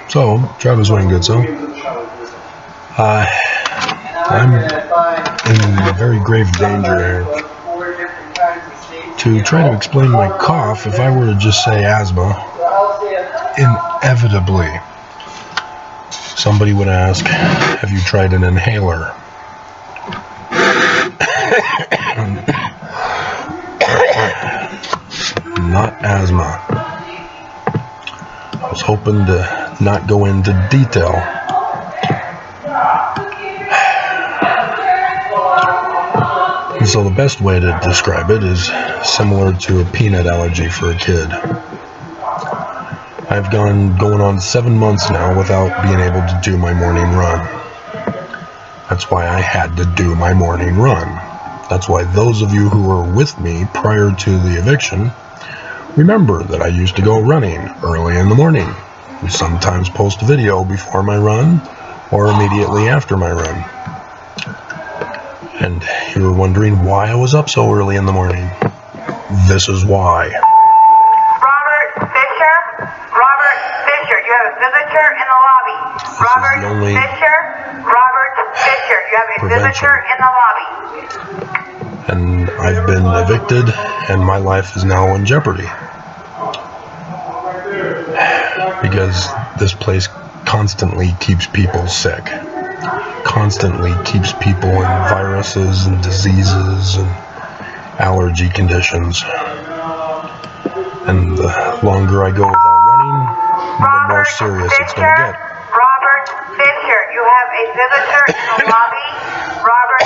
So, Travis Wayne Goodso. I'm in very grave danger here. To try to explain my cough, if I were to just say asthma, inevitably, somebody would ask, have you tried an inhaler? Not asthma. I was hoping to not go into detail. And so the best way to describe it is similar to a peanut allergy for a kid. I've going on 7 months now without being able to do my morning run. That's why I had to do my morning run. That's why those of you who were with me prior to the eviction remember that I used to go running early in the morning, and sometimes post a video before my run or immediately after my run. And you were wondering why I was up so early in the morning. This is why. Robert Fisher, you have a visitor in the lobby. Robert Fisher, you have a visitor in the lobby. And I've been evicted, and my life is now in jeopardy. Because this place constantly keeps people sick. Constantly keeps people in viruses and diseases and allergy conditions. And the longer I go without running, the more serious it's going to get. Robert Fisher, you have a visitor in the lobby. Robert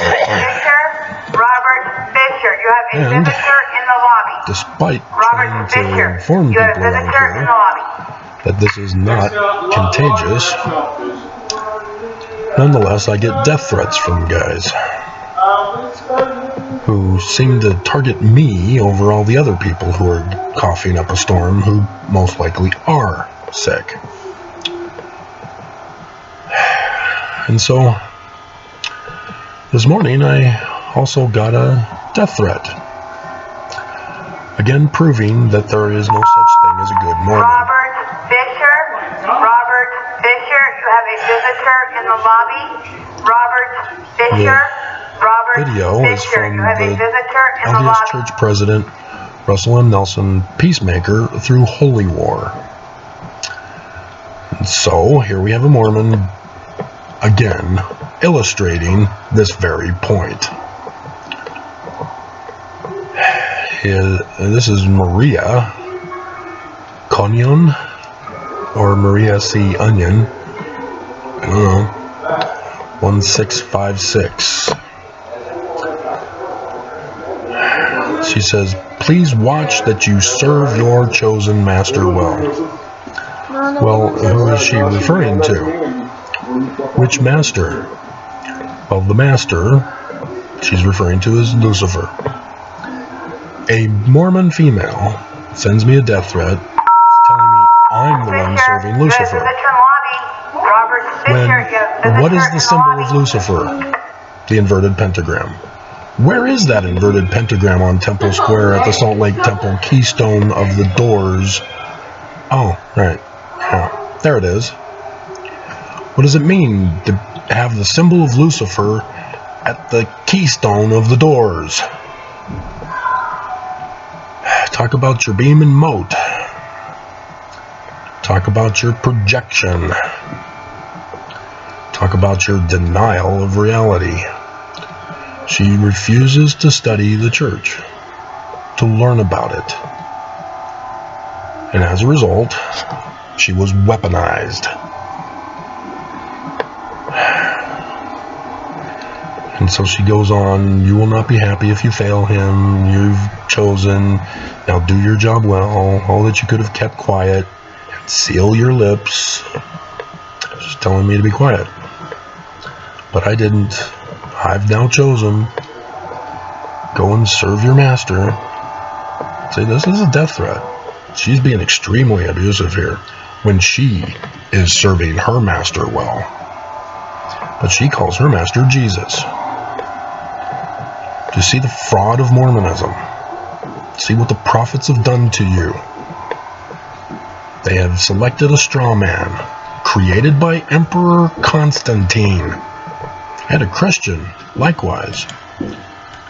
Fisher, you have a visitor in the lobby. Despite trying to inform people around here that this is not contagious, nonetheless, I get death threats from guys who seem to target me over all the other people who are coughing up a storm who most likely are sick. And so, this morning I also got a death threat. Again, proving that there is no such thing as a good Mormon. Robert Fisher, you have a visitor in the lobby. The video is from the LDS Church President Russell M. Nelson, Peacemaker through Holy War. And so, here we have a Mormon, again, illustrating this very point. This is Maria Conyon, or Maria C. Onion, I don't know, 1656. She says, please watch that you serve your chosen master well. Well, who is she referring to? Which master? Well, the master she's referring to is Lucifer. A Mormon female sends me a death threat telling me I'm the one serving Lucifer. What is the symbol of Lucifer? The inverted pentagram. Where is that inverted pentagram on Temple Square at the Salt Lake Temple keystone of the doors? Oh, right. Yeah, there it is. What does it mean to have the symbol of Lucifer at the keystone of the doors? Talk about your beam and mote. Talk about your projection. Talk about your denial of reality. She refuses to study the church, to learn about it. And as a result, she was weaponized. And so she goes on, you will not be happy if you fail him. You've chosen. Now do your job well. All that you could have kept quiet. And seal your lips. She's telling me to be quiet. But I didn't. I've now chosen. Go and serve your master. See, this is a death threat. She's being extremely abusive here when she is serving her master well. But she calls her master Jesus. Do you see the fraud of Mormonism? See what the prophets have done to you. They have selected a straw man created by Emperor Constantine, and a Christian, likewise,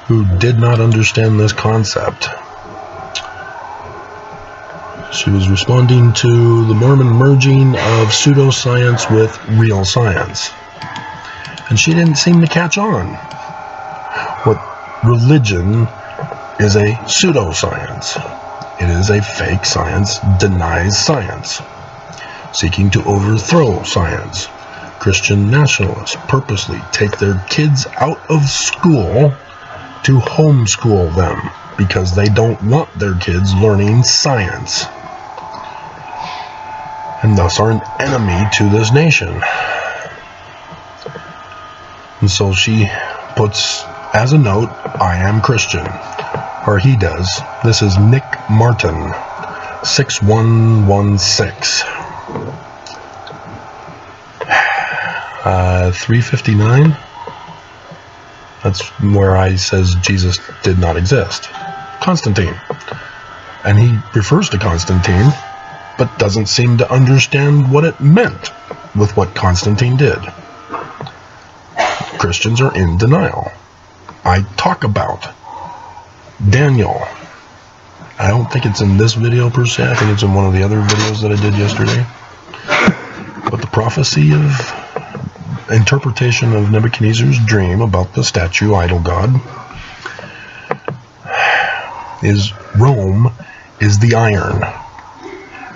who did not understand this concept. She was responding to the Mormon merging of pseudoscience with real science. And she didn't seem to catch on. What religion is a pseudoscience? It is a fake science, denies science, seeking to overthrow science. Christian nationalists purposely take their kids out of school to homeschool them because they don't want their kids learning science, and thus are an enemy to this nation. And so she puts as a note, I am Christian, or he does. This is Nick Martin, 6116. 359. That's where I says Jesus did not exist. Constantine. And he refers to Constantine, but doesn't seem to understand what it meant with what Constantine did. Christians are in denial. I talk about Daniel. I don't think it's in this video per se. I think it's in one of the other videos that I did yesterday. But the prophecy of interpretation of Nebuchadnezzar's dream about the statue idol god is Rome is the iron,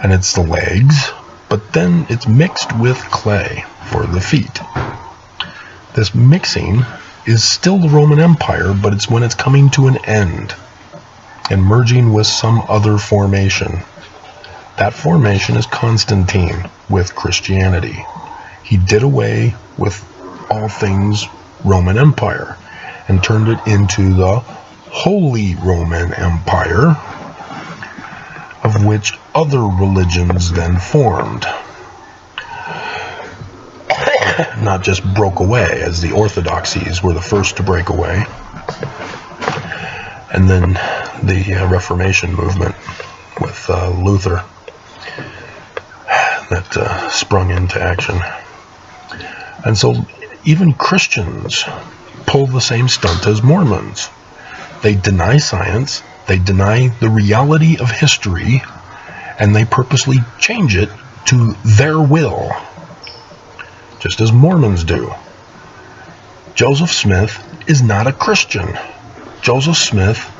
and it's the legs, but then it's mixed with clay for the feet. This mixing is still the Roman Empire, but it's when it's coming to an end and merging with some other formation. That formation is Constantine with Christianity. He did away with all things Roman Empire and turned it into the Holy Roman Empire, of which other religions then formed. Not just broke away, as the Orthodoxies were the first to break away, and then the Reformation movement with Luther that sprung into action. And so even Christians pull the same stunt as Mormons. They deny science, they deny the reality of history, and they purposely change it to their will, just as Mormons do. Joseph Smith is not a Christian. Joseph Smith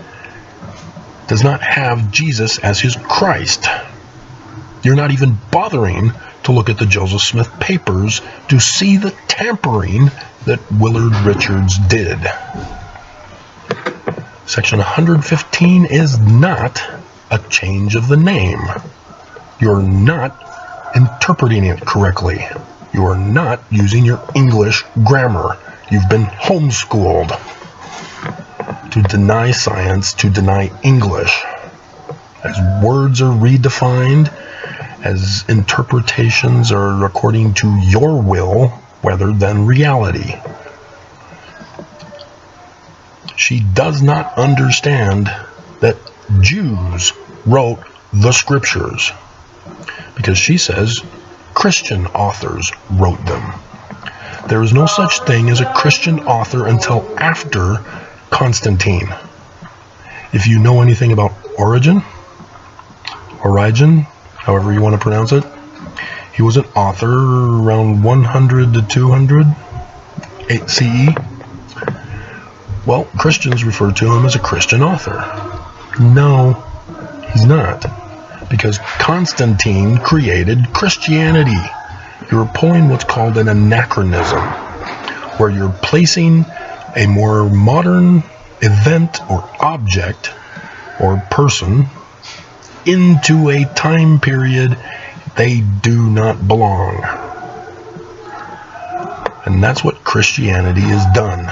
does not have Jesus as his Christ. You're not even bothering to look at the Joseph Smith papers to see the tampering that Willard Richards did. Section 115 is not a change of the name. You're not interpreting it correctly. You are not using your English grammar. You've been homeschooled to deny science, to deny English. As words are redefined, as interpretations are according to your will rather than reality. She does not understand that Jews wrote the scriptures, because she says Christian authors wrote them. There is no such thing as a Christian author until after Constantine. If you know anything about Origen, however you want to pronounce it, he was an author around 100 to 200 CE. Well, Christians refer to him as a Christian author. No, he's not, because Constantine created Christianity. You're pulling what's called an anachronism, where you're placing a more modern event or object or person into a time period they do not belong. And that's what Christianity has done.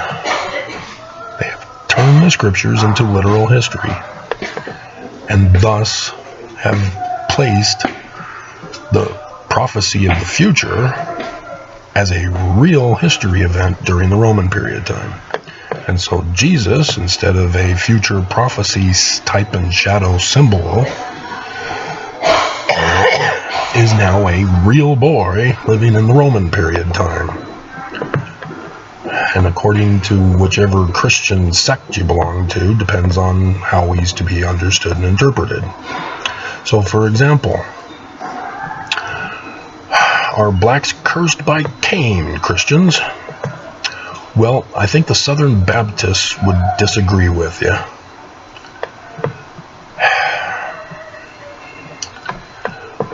They have turned the scriptures into literal history, and thus have placed the prophecy of the future as a real history event during the Roman period time. And so Jesus, instead of a future prophecy type and shadow symbol, is now a real boy living in the Roman period time. And according to whichever Christian sect you belong to, depends on how he's to be understood and interpreted. So, for example, are blacks cursed by Cain, Christians? Well, I think the Southern Baptists would disagree with you.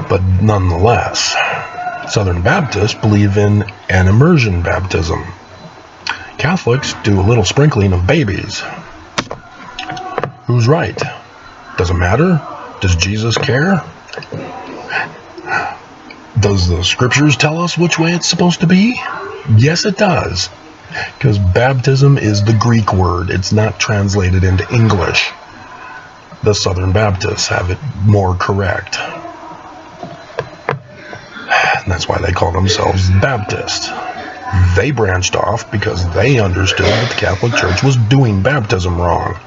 But nonetheless, Southern Baptists believe in an immersion baptism. Catholics do a little sprinkling of babies. Who's right? Does it matter? Does Jesus care? Does the scriptures tell us which way it's supposed to be? Yes, it does. Because baptism is the Greek word. It's not translated into English. The Southern Baptists have it more correct. And that's why they call themselves Baptists. They branched off because they understood that the Catholic Church was doing baptism wrong.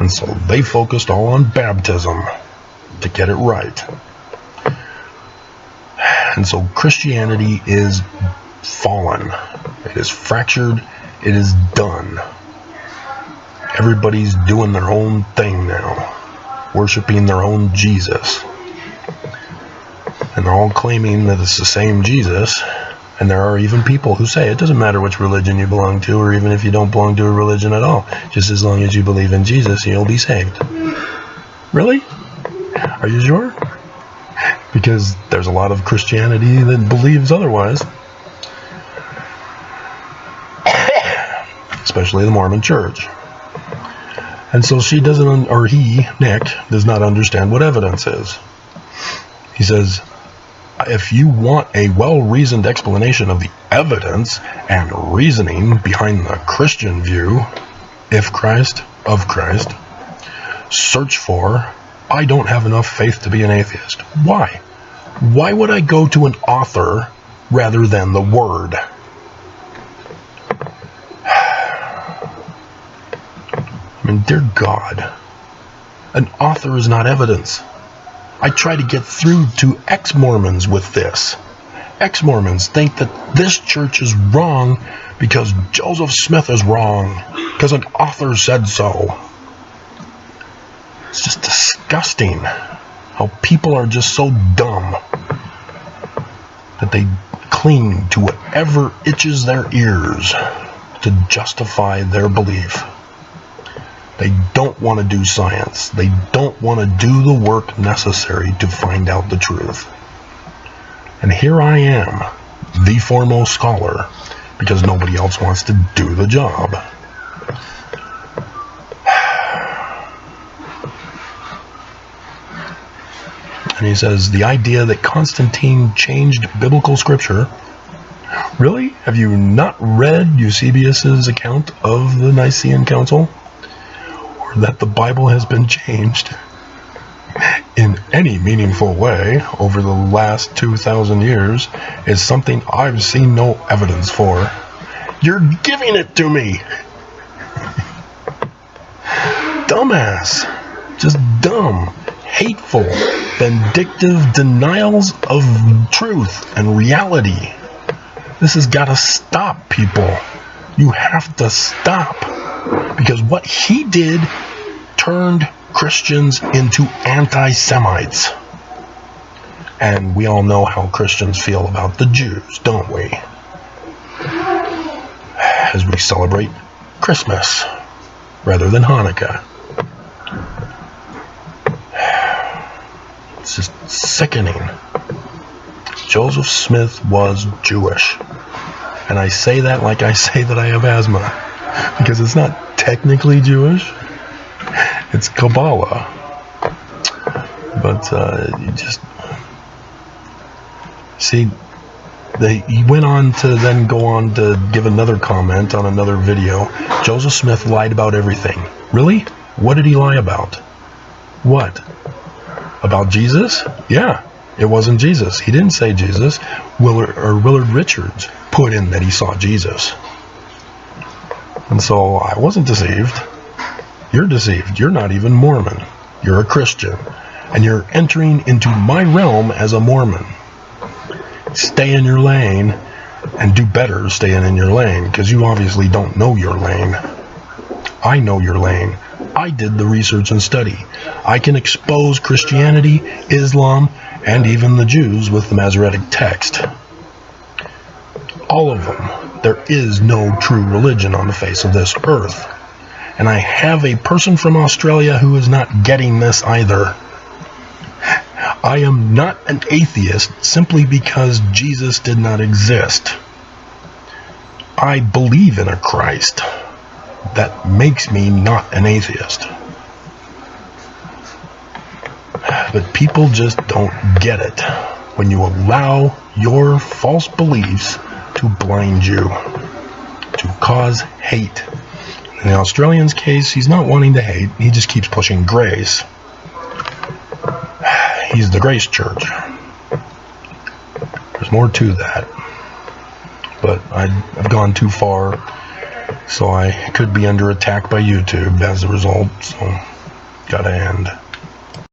And so they focused all on baptism to get it right. And so Christianity is fallen. It is fractured. It is done. Everybody's doing their own thing now, worshiping their own Jesus. And they're all claiming that it's the same Jesus. And there are even people who say it doesn't matter which religion you belong to, or even if you don't belong to a religion at all. Just as long as you believe in Jesus, you'll be saved. Really? Are you sure? Because there's a lot of Christianity that believes otherwise. Especially the Mormon Church. And so she doesn't, or he, Nick, does not understand what evidence is. He says, if you want a well-reasoned explanation of the evidence and reasoning behind the Christian view, if Christ, of Christ, search for, I don't have enough faith to be an atheist. Why? Why would I go to an author rather than the Word? I mean, dear God, an author is not evidence. I try to get through to ex-Mormons with this. Ex-Mormons think that this church is wrong because Joseph Smith is wrong, because an author said so. It's just disgusting how people are just so dumb that they cling to whatever itches their ears to justify their belief. They don't want to do science. They don't want to do the work necessary to find out the truth. And here I am, the foremost scholar, because nobody else wants to do the job. And he says, the idea that Constantine changed biblical scripture. Really? Have you not read Eusebius's account of the Nicene Council? That the Bible has been changed in any meaningful way over the last 2,000 years is something I've seen no evidence for. You're giving it to me! Dumbass. Just dumb, hateful, vindictive denials of truth and reality. This has got to stop, people. You have to stop. Because what he did turned Christians into anti-Semites. And we all know how Christians feel about the Jews, don't we? As we celebrate Christmas rather than Hanukkah. It's just sickening. Joseph Smith was Jewish. And I say that like I say that I have asthma. Because it's not technically Jewish, it's Kabbalah. But you just see, he went on to then go on to give another comment on another video. Joseph Smith lied about everything. Really? What did he lie about? What? About Jesus? Yeah, it wasn't Jesus. He didn't say Jesus. Willard Richards put in that he saw Jesus. And so I wasn't deceived. You're deceived. You're not even Mormon. You're a Christian. And you're entering into my realm as a Mormon. stay in your lane and do better staying in your lane, because you obviously don't know your lane. I know your lane. I did the research and study. I can expose Christianity, Islam, and even the Jews with the Masoretic text. All of them. There is no true religion on the face of this earth. And I have a person from Australia who is not getting this either. I am not an atheist simply because Jesus did not exist. I believe in a Christ. That makes me not an atheist. But people just don't get it when you allow your false beliefs to blind you, to cause hate. In the Australian's case, he's not wanting to hate, he just keeps pushing grace. He's the Grace Church. There's more to that. But I've gone too far, so I could be under attack by YouTube as a result, so gotta end.